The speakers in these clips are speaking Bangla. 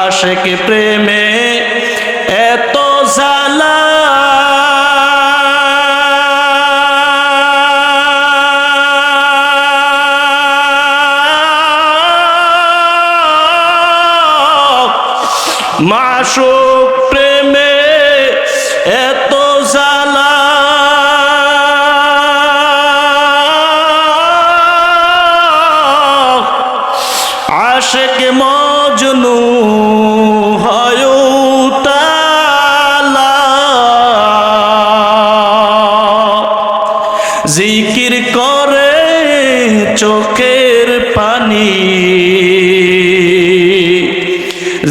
আশিক প্রেমে এত জ্বালা মাশুক প্রেমে এত জ্বালা আশিক মজনু হয় তালা জিকির করে চোখের পানি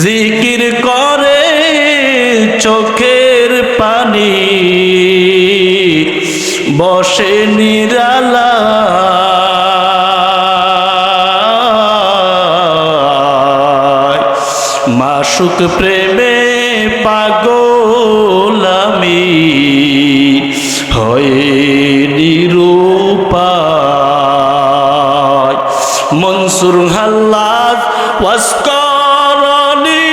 জিকির করে চোখের পানি বসে নিরালা মাশুক প্রেমে পাগল আমি হয়ে নিরুপায় মনসুর হাল্লাজ ওয়াসকরণী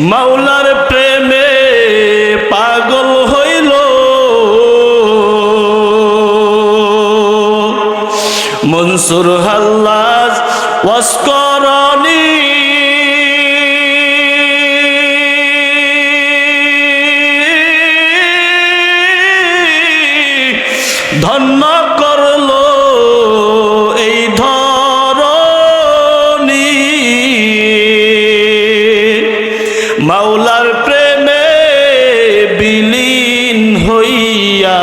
মাওলার প্রেমে পাগল হইল মনসুর হাল্লাজ ওয়াসকরণী ধন্য করলো এই ধরণী মাওলার প্রেমে বিলীন হইয়া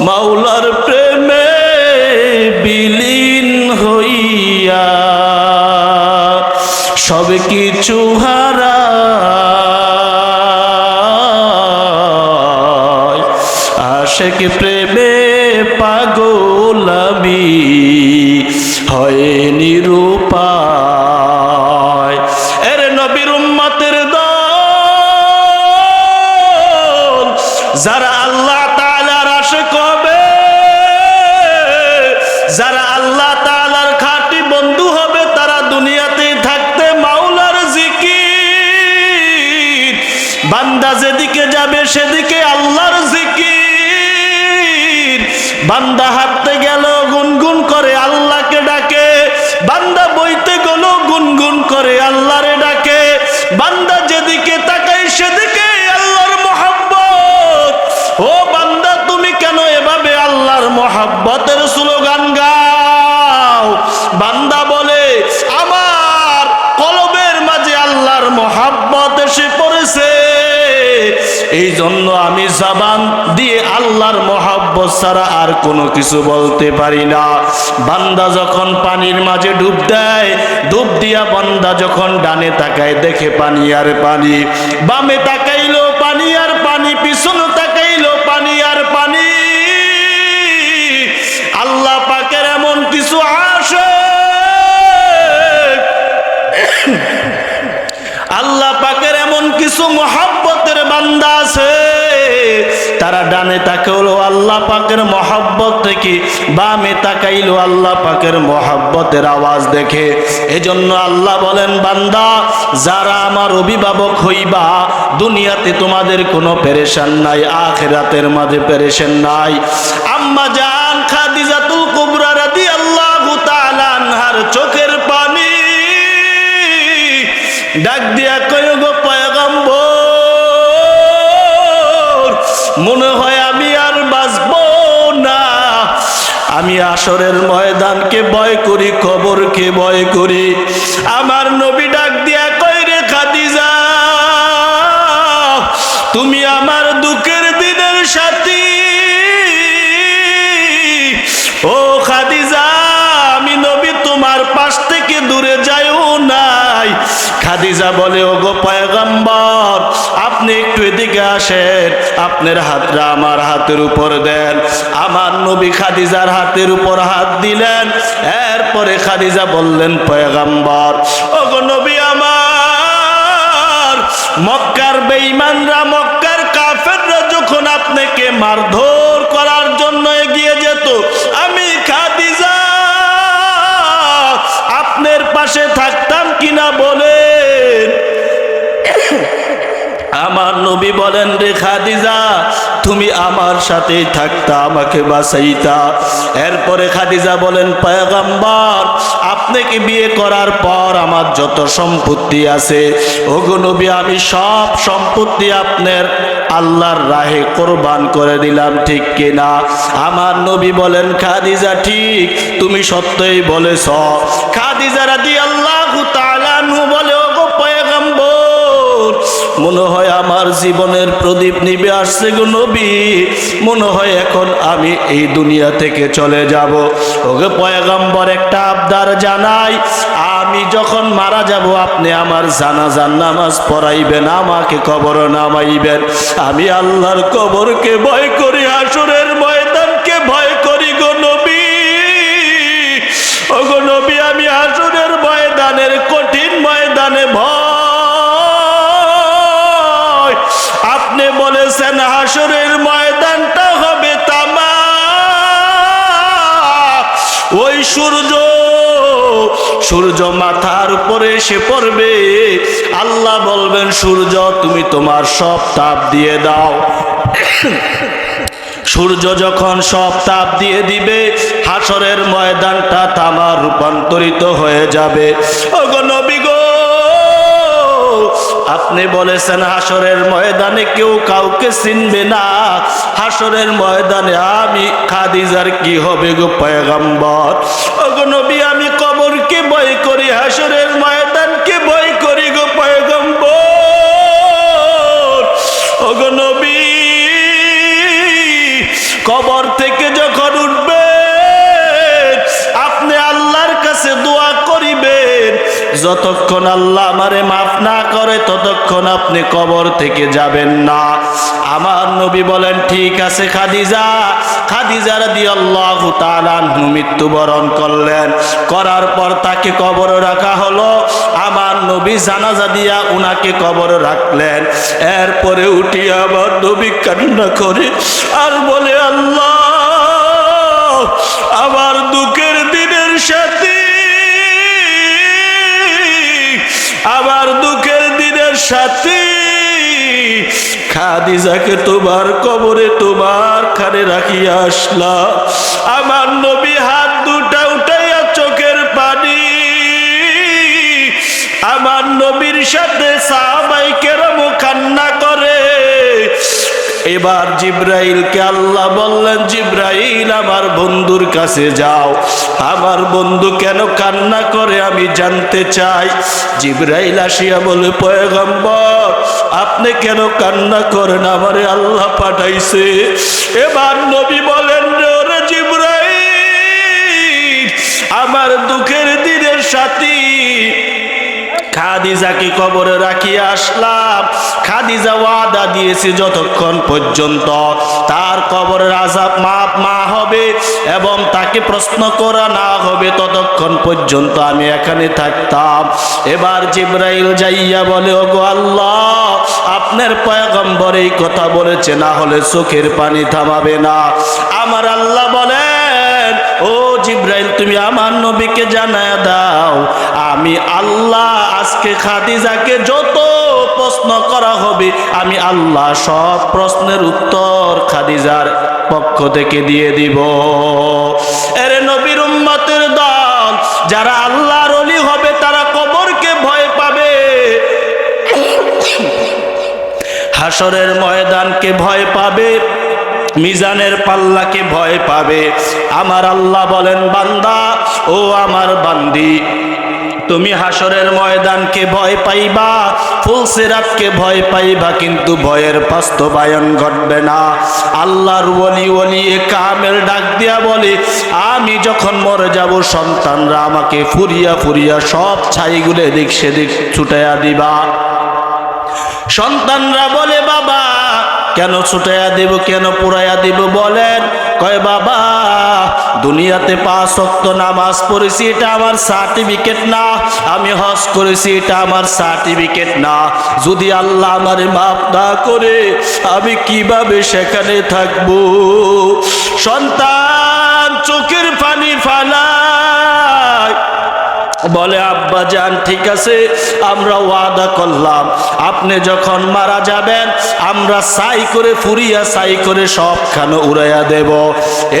মাওলার প্রেমে বিলীন হইয়া সব কিছু হারায় আশিক প্রেমে পাগল আমি হয় নিরুপায় এর নবীর উম্মতের দল যারা আল্লাহ তাআলার আশিক হবে যারা আল্লাহ তাআলার খাঁটি বন্ধু হবে তারা দুনিয়াতে থাকতে মাওলার জিকির বান্দা যেদিকে যাবে সেদিকে আল্লাহর জিকির বান্দা হাঁটতে গেল গুনগুন করে আল্লাহকে ডাকে বান্দা বইতে গেল গুনগুন করে আল্লাহরে ডাকে বান্দা যেদিকে তাকায় সেদিকে আল্লাহর মহব্বত ও বান্দা তুমি কেন এভাবে আল্লাহর মহব্বতের স্লোগান গাও বান্দা বলে আমার কলবের মাঝে আল্লাহর মহব্বত এসে পড়েছে এই জন্য আমি জবান দিয়ে আল্লাহর মহব্বত ছাড়া আর কোনো কিছু বলতে পারি না বান্দা যখন পানির মাঝে ডুব দেয় ডুব দিয়া বান্দা যখন ডানে তাকায় দেখে পানি আর পানি বামে তাকাইলো পানি আর পানি পিছনে তাকাইলো পানি আর পানি আল্লাহ পাকের এমন কিছু আশিক আল্লাহ পাকের এমন কিছু মহব্বতের বান্দা আছে তারা ডানে তাকাইলো আল্লাহ পাকের মহব্বত থেকে বামে তাকাইলো আল্লাহ পাকের মহব্বতের আওয়াজ দেখে এজন্য আল্লাহ বলেন বান্দা যারা আমার অভিভাবক হইবা দুনিয়াতে তোমাদের কোনো পেরেশান নাই আখিরাতের মাঝে পেরেশান নাই আম্মা জান খাদিজাতুল কুবরা রাদিয়াল্লাহু তাআলা আনহার চোখের পানি ডাক দিয়া কয় গো পয়গম্বর মনে হয় আমি আর বাঁচবো না আমি আসরের ময়দানকে ভয় করি কবরকে ভয় করি আমার নবী ডাক দিয়া কয় রে খাদিজা তুমি আমার দুঃখের দিনের সাথী ও খাদিজা আমি নবী তোমার পাশ থেকে দূরে যাইও নাই খাদিজা বলে ওগো পয়গম্বর আপনি একটু এদিকে আসেন আপনার হাতটা আমার হাতের উপর দেন আমার নবী খাদিজার হাতের উপর হাত দিলেন এরপরে খাদিজা বললেন পয়গম্বর ওগো নবী আমার মক্কার বেঈমানরা মক্কার কাফেররা যখন আপনাকে মারধর করার জন্য এগিয়ে যেত, আমি খাদিজা আপনার পাশে থাকতাম কিনা বলেন? আমার নবী বলেন, রে খাদিজা, তুমি আমার সাথেই থাকতা, আমাকে বাঁচাইতা। এরপরে খাদিজা বলেন, পয়গম্বর, আপনাকে বিয়ে করার পর আমার যত সম্পত্তি আছে, ওগো নবী, আমি সব সম্পত্তি আপনার আল্লাহর রাহে কোরবান করে দিলাম, ঠিক কিনা? আমার নবী বলেন, খাদিজা, ঠিক, তুমি সত্যই বলেছ। খাদিজা রাদিয়াল্লাহু তাআলা আনহু বলে, ওগো পয়গম্বর, মনে হয় আমার জীবনের প্রদীপ নিভে আসছে গো নবী, মনে হয় এখন আমি এই দুনিয়া থেকে চলে যাব। ওকে পয়গম্বর, একটা আবদার জানাই, আমি যখন মারা যাব আপনি আমার জানাজার নামাজ পড়াইবেন, আমাকে কবর নামাইবেন। আমি আল্লাহর কবরকে ভয় করি, হাসরের ময়দানকে ভয় করি গো নবী। ওগো নবী, আমি হাসরের ময়দানের কঠিন ময়দানে ভয়। আপনি বলেছেন হাসরের ময়দানটা হবে তামা, ওই সূর্য মাথার উপরে এসে পড়বে, আল্লাহ বলবেন, সূর্য তুমি তোমার সব তাপ দিয়ে দাও। সূর্য যখন সব তাপ দিয়ে দিবে, হাসরের ময়দানটা তামা রূপান্তরিত হয়ে যাবে। ওগো নবী গো, আপনি বলেছেন হাসরের ময়দানে কেউ কাউকে চিনবে না, হাসরের ময়দানে আমি খাদিজার কি হবে গো পয়গম্বর? ওগো নবী, আমি কবরকে ভয় করি, হাসরের ময়দানকে ভয় করি গো পয়গম্বর। ওগো নবী, কবর থেকে যখন উঠবে আপনি আল্লাহর কাছে দোয়া করিবেন, যতক্ষণ আল্লাহ আমারে মাফ না করে ততক্ষণ আপনি কবর থেকে যাবেন না। আমার নবী বলেন, ঠিক আছে খাদিজা। খাদিজা রাদিয়াল্লাহু তাআলা আনহু মৃত্যুবরণ করলেন, করার পর তাকে কবরে রাখা হলো। আমার নবী জানাজা দিয়া উনাকে কবরে রাখলেন। এরপরে উঠি আমার নবী কান্না করে আর বলে, আল্লাহ, আমার দুঃখের দিনের সাথে, আমার দুঃখের দিনের সাথে খাদিজাকে তোমার কবরে তোমার খানে রাখিয়া আসলাম। আমার নবী হাত দুটা উঠাইয়া চোখের পানি, আমার নবীর সাথে সাহাবায়ে কেরাম কান্না করে। এবার জিব্রাইলকে আল্লাহ বললেন, জিব্রাইল, আমার বন্ধুর কাছে যাও, আমার বন্ধু কেন কান্না করে আমি জানতে চাই। জিব্রাইল আসিয়া বলে, পয়গম্বর, আপনি কেন কান্না করেন? আমারে আল্লাহ পাঠাইছে। এবার নবী বলেন, ওরে জিব্রাইল, আমার দুঃখের দিনের সাথী খাদিজাকে কবরে রাখিয়া আসলাম। খাদিজা ওয়াদা দিয়েছে যতক্ষণ পর্যন্ত তার কবরের আযাব মাফ না হবে এবং তাকে প্রশ্ন করা না হবে ততক্ষণ পর্যন্ত আমি এখানে থাকতাম। এবার জিবরাইল যাইয়া বলে, ওগো আল্লাহ, আপনার পয়গম্বর এই কথা বলেছে, না হলে চোখের পানি থামাবে না। আমার আল্লাহ বলেন, ও জিবরাইল, তুমি আমার নবীকে জানায়া দাও, আমি আল্লাহ আজকে খাদিজাকে যত প্রশ্ন করা হবে আমি আল্লাহ সব প্রশ্নের উত্তর খাদিজার পক্ষ থেকে দিয়ে দিব। এর নবীর উম্মতের দল যারা আল্লাহর ওলি হবে তারা কবরকে ভয় পাবে, হাসরের ময়দানকে ভয় পাবে, মিজানের পাল্লাকে ভয় পাবে। আমার আল্লাহ বলেন, বান্দা ও আমার বান্দি, তুমি হাসরের ময়দানকে ভয় পাইবা, ফুলসিরাতকে ভয় পাইবা, কিন্তু ভয়ের বাস্তবায়ন ঘটবে না। আল্লাহর ওলি কামেল ডাক দিয়া বলে, আমি যখন মরে যাব সন্তানরা আমাকে ফুরিয়া ফুরিয়া সব ছাইগুলো এদিক সেদিক ছুটাইয়া দিবা। সন্তানরা বলে, বাবা কেন ছুটাইয়া দিব, কেন পুরাইয়া দিব বলেন? কয় বাবা, দুনিয়াতে 5 ওয়াক্ত নামাজ পড়েছি এটা আমার সার্টিফিকেট না, আমি হজ করেছি এটা আমার সার্টিফিকেট না। যদি আল্লাহ আমারে মাফ না করে আমি কিভাবে সেখানে থাকবো? সন্তান চোখের পানি ফালায়, বলে আব্বা জান ঠিক আছে, আমরা ওয়াদা করলাম আপনি যখন মারা যাবেন আমরা ছাই করে ফুরিয়া ছাই করে সবখানে উড়াইয়া দেব।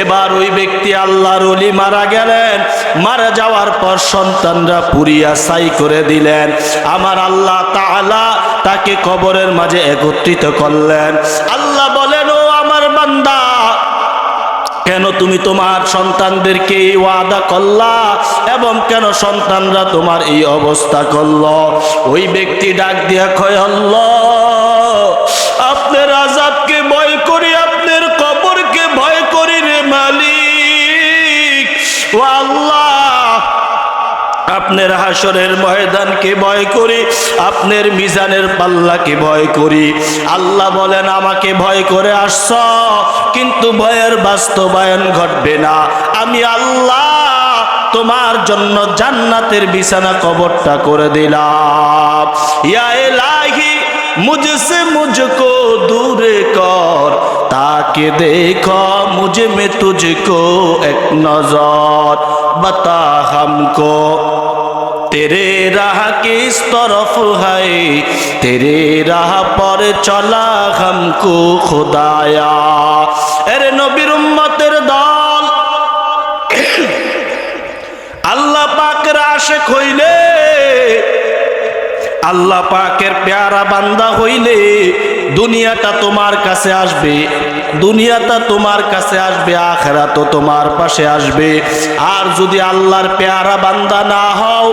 এবার ওই ব্যক্তি আল্লাহর ওলি মারা গেলেন, মারা যাওয়ার পর সন্তানরা পুরিয়া ছাই করে দিলেন। আমার আল্লাহ তাআলা তাকে কবরের মাঝে একত্রিত করলেন। আল্লাহ বলেন, ও আমার বান্দা, কেন তুমি তোমার সন্তানদেরকে এই ওয়াদা করলা এবং কেন সন্তানরা তোমার এই অবস্থা করলো? ওই ব্যক্তি ডাক দিয়া কয়, আল্লাহ আপনার আযাবকে ভয় করি, আপনার কবরকে ভয় করি রে মালিক। ও আল্লাহ, আপনার হাসরের ময়দানকে ভয় করি, আপনার মিজানের পাল্লাকে ভয় করি। আল্লাহ বলেন, আমাকে ভয় করে আসছ কিন্তু ভয়ের বাস্তবায়ন ঘটবে না। আমি আল্লাহ তোমার জন্য জান্নাতের বিছানা কবরটা করে দিলাম। ইয়া ইলাহি মুঝসে মুঝকো दूर कर, ताकि देखो मुझ में तुझको एक नजर, बता हमको तेरे राह किस तरफ है, तेरे राह पर चला हमको खुदाया। এরে নবীর উম্মতের দল, আল্লাহ পাকের আশিক হইলে, আল্লাহ পাকের প্যারা বান্দা হইলে দুনিয়াটা তোমার কাছে আসবে, দুনিয়াটা তোমার কাছে আসবে, আখিরাতও তোমার পাশে আসবে। আর যদি আল্লাহর প্যারা বান্দা না হও,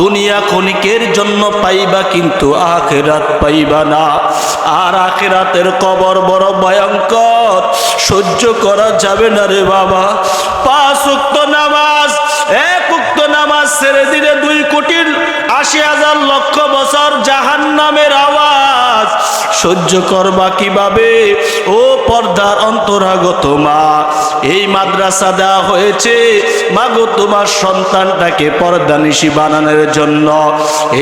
দুনিয়া ক্ষণিকের জন্য পাইবা কিন্তু আখিরাত পাইবা না। আর আখিরাতের কবর বড় ভয়ঙ্কর, সহ্য করা যাবে না রে বাবা। 5 ওয়াক্ত নামাজ, 1 ওয়াক্ত নামাজ ছেড়ে দিলে 2,80,000 লক্ষ বছর জাহান্নামের আওয়াজ সহ্য করবা কিভাবে? ও পর্দার অন্তরাগত মা, এই মাদ্রাসা দেওয়া হয়েছে মাগো তোমার সন্তানটাকে পর্দানিশী বানানোর জন্য।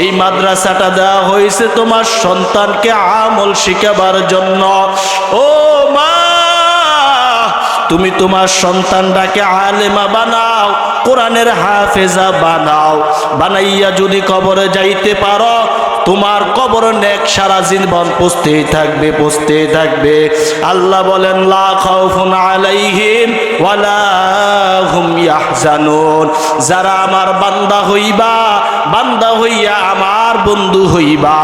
এই মাদ্রাসাটা দেওয়া হয়েছে তোমার সন্তানকে আমল শিখাবার জন্য। ও মা, তুমি তোমার সন্তানটাকে আলেমা বানাও, কোরআনের হাফেজা বানাও। বানাইয়া যদি কবরে যাইতে পারো, তোমার কবর নেক সারা জীবন পৌঁছতেই থাকবে, পৌঁছতেই থাকবে। আল্লাহ বলেন, লা খাউফুন আলাইহিম ওয়ালা হুম ইয়াহজানুন। যারা আমার বান্দা হইবা, বান্দা হইয়া আমার বন্ধু হইবা,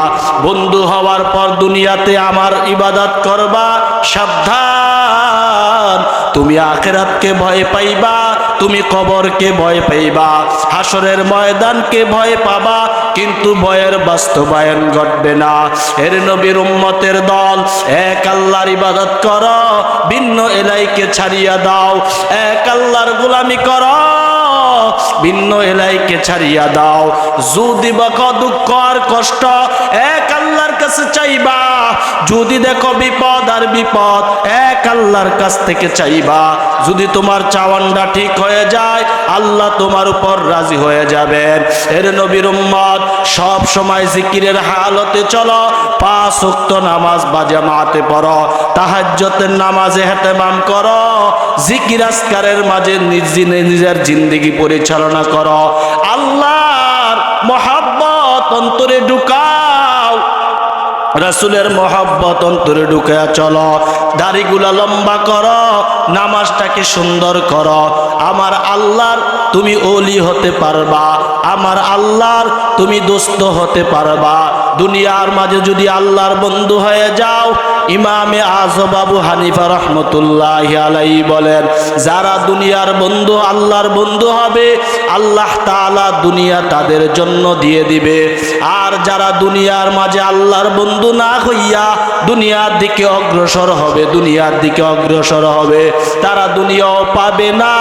বন্ধু হওয়ার পর দুনিয়াতে আমার ইবাদত করবা, সাবধান তুমি আখিরাতকে ভয় পাইবা, তুমি কবরকে ভয় পাইবা, হাসরের ময়দানকে ভয় পাবা, কিন্তু ভয়ের বাস্তবায়ন ঘটবে না। এর নবীর উম্মতের দল, এক আল্লাহর ইবাদত করো, ভিন্ন এলাইকে ছাড়িয়া দাও। এক আল্লাহর গোলামি করো, ভিন্ন এলাইকে ছাড়িয়া দাও। যদি দেখো দুঃখ আর কষ্ট, এক আল্লাহর কাছে চাইবা। যদি দেখো বিপদ আর বিপদ, এক আল্লাহর কাছ থেকে চাইবা। যদি তোমার চাওয়ানটা ঠিক হয়ে যায়, আল্লাহ তোমার উপর রাজি হয়ে যাবেন। এর নবীর উম্মত, সব সময় জিকিরের হালতে চলো। 5 ওয়াক্ত নামাজ জামাতে পড়ো, তাহাজ্জুদের নামাজে ইহতিমাম করো, জিকির আজকারের মাঝে নিজের জিন্দেগি পরিচালনা করো। আল্লাহর মহব্বত অন্তরে ঢুকাও, রাসূলের মহব্বত অন্তরে ঢুকায়া চলো। দাড়িগুলা লম্বা করো, নামাজটাকে সুন্দর করো। আমার আল্লাহর তুমি ওলি হতে পারবা, আমার আল্লাহর তুমি দোস্ত হতে পারবা। দুনিয়ার মাঝে যদি আল্লাহর বন্ধু হয়ে যাও, ইমামে আযম আবু হানিফা রহমতুল্লাহি আলাইহি বলেন, যারা দুনিয়ার বন্ধু আল্লাহর বন্ধু হবে, আল্লাহ তাআলা দুনিয়া তাদের জন্য দিয়ে দিবে। আর যারা দুনিয়ার মাঝে আল্লাহর বন্ধু না হইয়া দুনিয়ার দিকে অগ্রসর হবে, দুনিয়ার দিকে অগ্রসর হবে, তারা দুনিয়াও পাবে না,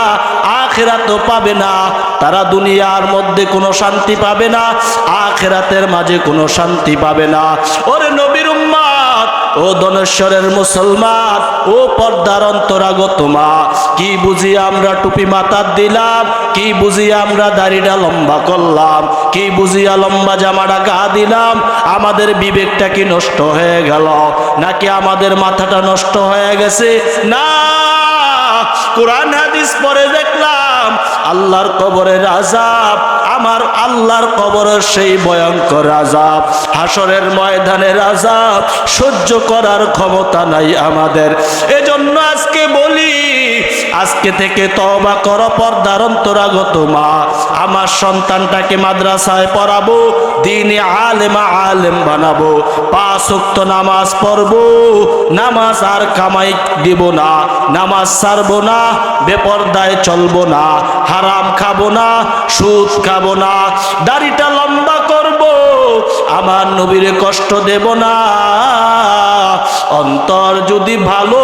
আখিরাতও পাবে না। তারা দুনিয়ার মধ্যে কোনো শান্তি পাবে না, আখিরাতের মাঝে কোনো শান্তি পাবে না। ওরে নবীর উম্মত, ও ধনেশ্বরের মুসলমান, ও পর্দার অন্তরাগত মা, কি বুঝি আমরা টুপি মাথার দিলাম, কি বুঝি আমরা দাড়িটা লম্বা করলাম, কি বুঝিয়া লম্বা জামাটা গা দিলাম, আমাদের বিবেকটা কি নষ্ট হয়ে গেল, নাকি আমাদের মাথাটা নষ্ট হয়ে গেছে? না, কোরআন হাদিস পড়ে দেখলাম আল্লাহর কবরের আযাব, আমার আল্লাহর কবরের সেই ভয়ঙ্কর আযাব, হাসরের ময়দানের আযাব সহ্য করার ক্ষমতা নাই আমাদের। এজন্য আজকে বলি, আজকে থেকে তওবা করো পর্দার অন্তরাগত মা। আমার সন্তানটাকে মাদ্রাসায় পড়াবো, দ্বীনে আলেম বানাবো, 5 ওয়াক্ত নামাজ পড়বো, নামাজ আর কামাই দিব না, নামাজ ছাড়বো না, বেপরদায় চলবো না, হারাম খাবো না, সুদ খাবো না, দাড়িটা লম্বা করবো, আমার নবীরে কষ্ট দেব না। অন্তর যদি ভালো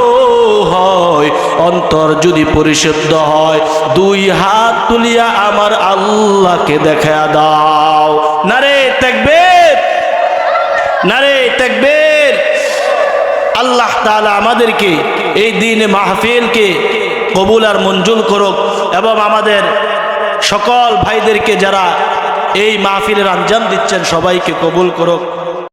হয়, অন্তর যদি পরিশুদ্ধ হয়, 2 হাত তুলিয়া আমার আল্লাহকে দেখা দাও। নারে তাকবীর, নারে তাকবীর। আল্লাহ তাআলা আমাদেরকে এই দিনে মাহফিলকে কবুল আর মঞ্জুর করুক, এবং আমাদের সকল ভাইদেরকে যারা এই মাহফিলের আঞ্জাম দিচ্ছেন সবাইকে কবুল করুক।